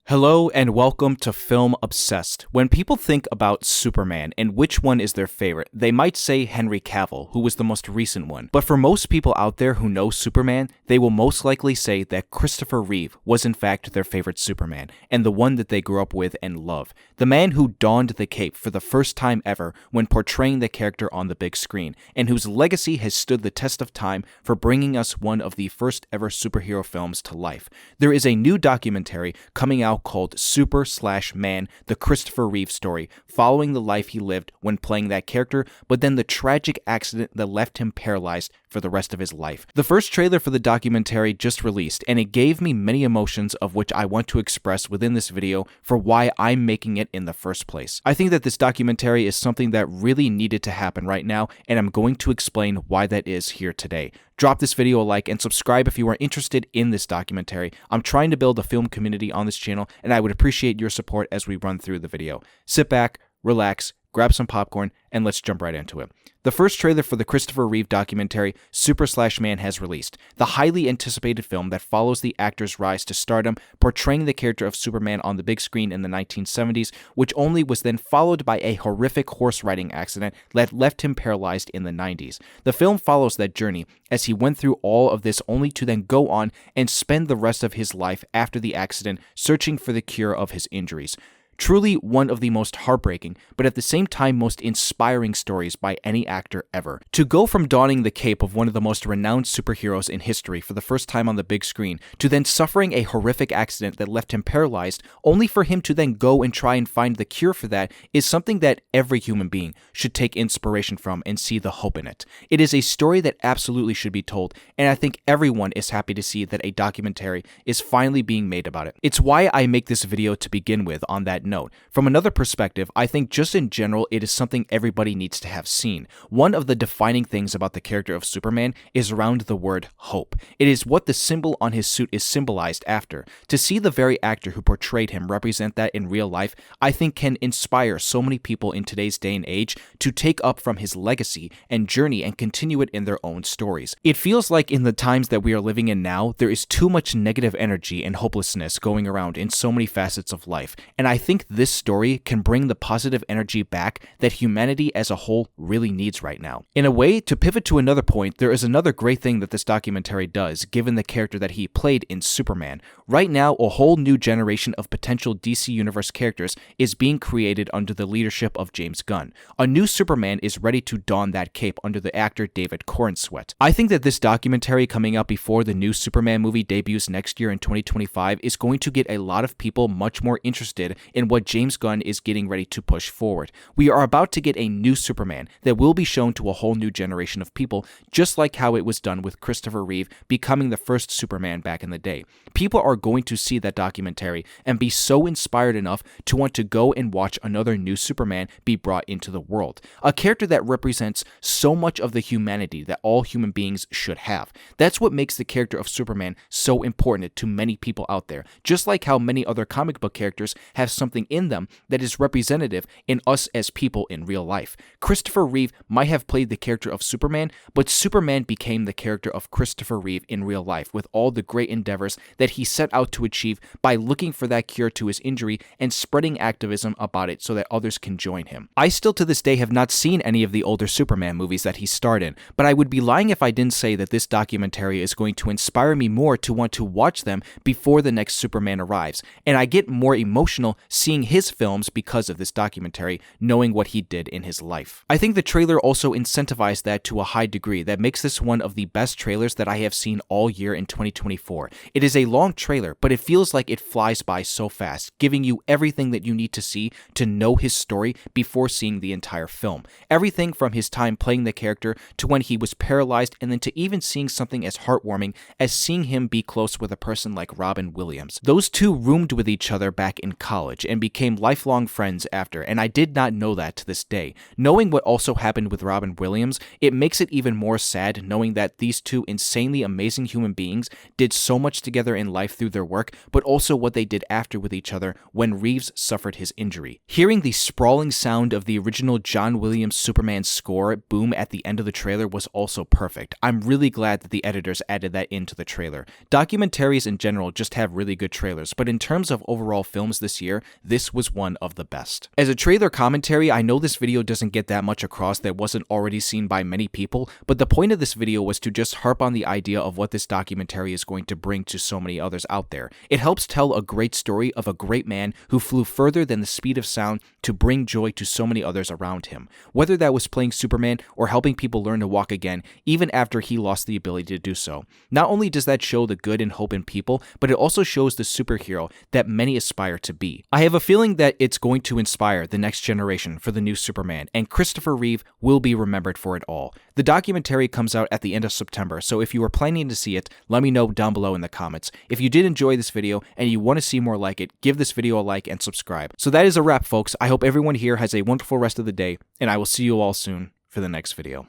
Hello and welcome to Film Obsessed. When people think about Superman and which one is their favorite, they might say Henry Cavill, who was the most recent one. But for most people out there who know Superman, they will most likely say that Christopher Reeve was in fact their favorite Superman, and the one that they grew up with and love. The man who donned the cape for the first time ever when portraying the character on the big screen, and whose legacy has stood the test of time for bringing us one of the first ever superhero films to life. There is a new documentary coming out called Super/Man, the Christopher Reeve Story, following the life he lived when playing that character, but then the tragic accident that left him paralyzed for the rest of his life. The first trailer for the documentary just released, and it gave me many emotions of which I want to express within this video for why I'm making it in the first place. I think that this documentary is something that really needed to happen right now, and I'm going to explain why that is here today. Drop this video a like and subscribe if you are interested in this documentary. I'm trying to build a film community on this channel, and I would appreciate your support as we run through the video. Sit back, relax, grab some popcorn, and let's jump right into it. The first trailer for the Christopher Reeve documentary, Super/Man, has released, the highly anticipated film that follows the actor's rise to stardom, portraying the character of Superman on the big screen in the 1970s, which only was then followed by a horrific horse riding accident that left him paralyzed in the 90s. The film follows that journey as he went through all of this only to then go on and spend the rest of his life after the accident searching for the cure of his injuries. Truly one of the most heartbreaking, but at the same time most inspiring stories by any actor ever. To go from donning the cape of one of the most renowned superheroes in history for the first time on the big screen, to then suffering a horrific accident that left him paralyzed, only for him to then go and try and find the cure for that, is something that every human being should take inspiration from and see the hope in it. It is a story that absolutely should be told, and I think everyone is happy to see that a documentary is finally being made about it. It's why I make this video to begin with on that note. From another perspective, I think just in general, it is something everybody needs to have seen. One of the defining things about the character of Superman is around the word hope. It is what the symbol on his suit is symbolized after. To see the very actor who portrayed him represent that in real life, I think can inspire so many people in today's day and age to take up from his legacy and journey and continue it in their own stories. It feels like in the times that we are living in now, there is too much negative energy and hopelessness going around in so many facets of life, and I think this story can bring the positive energy back that humanity as a whole really needs right now. In a way, to pivot to another point, there is another great thing that this documentary does, given the character that he played in Superman. Right now, a whole new generation of potential DC Universe characters is being created under the leadership of James Gunn. A new Superman is ready to don that cape under the actor David Corenswet. I think that this documentary coming out before the new Superman movie debuts next year in 2025 is going to get a lot of people much more interested in what James Gunn is getting ready to push forward. We are about to get a new Superman that will be shown to a whole new generation of people, just like how it was done with Christopher Reeve becoming the first Superman back in the day. People are going to see that documentary and be so inspired enough to want to go and watch another new Superman be brought into the world. A character that represents so much of the humanity that all human beings should have. That's what makes the character of Superman so important to many people out there, just like how many other comic book characters have something in them that is representative in us as people in real life. Christopher Reeve might have played the character of Superman, but Superman became the character of Christopher Reeve in real life with all the great endeavors that he set out to achieve by looking for that cure to his injury and spreading activism about it so that others can join him. I still to this day have not seen any of the older Superman movies that he starred in, but I would be lying if I didn't say that this documentary is going to inspire me more to want to watch them before the next Superman arrives, and I get more emotional seeing his films because of this documentary, knowing what he did in his life. I think the trailer also incentivized that to a high degree that makes this one of the best trailers that I have seen all year in 2024. It is a long trailer, but it feels like it flies by so fast, giving you everything that you need to see to know his story before seeing the entire film. Everything from his time playing the character to when he was paralyzed, and then to even seeing something as heartwarming as seeing him be close with a person like Robin Williams. Those two roomed with each other back in college, and became lifelong friends after, and I did not know that to this day. Knowing what also happened with Robin Williams, it makes it even more sad knowing that these two insanely amazing human beings did so much together in life through their work, but also what they did after with each other when Reeves suffered his injury. Hearing the sprawling sound of the original John Williams Superman score boom at the end of the trailer was also perfect. I'm really glad that the editors added that into the trailer. Documentaries in general just have really good trailers, but in terms of overall films this year, this was one of the best. As a trailer commentary, I know this video doesn't get that much across that wasn't already seen by many people, but the point of this video was to just harp on the idea of what this documentary is going to bring to so many others out there. It helps tell a great story of a great man who flew further than the speed of sound to bring joy to so many others around him. Whether that was playing Superman or helping people learn to walk again, even after he lost the ability to do so. Not only does that show the good and hope in people, but it also shows the superhero that many aspire to be. I have a feeling that it's going to inspire the next generation for the new Superman, and Christopher Reeve will be remembered for it all. The documentary comes out at the end of September, so if you are planning to see it, let me know down below in the comments. If you did enjoy this video and you want to see more like it, give this video a like and subscribe. So that is a wrap, folks. I hope everyone here has a wonderful rest of the day, and I will see you all soon for the next video.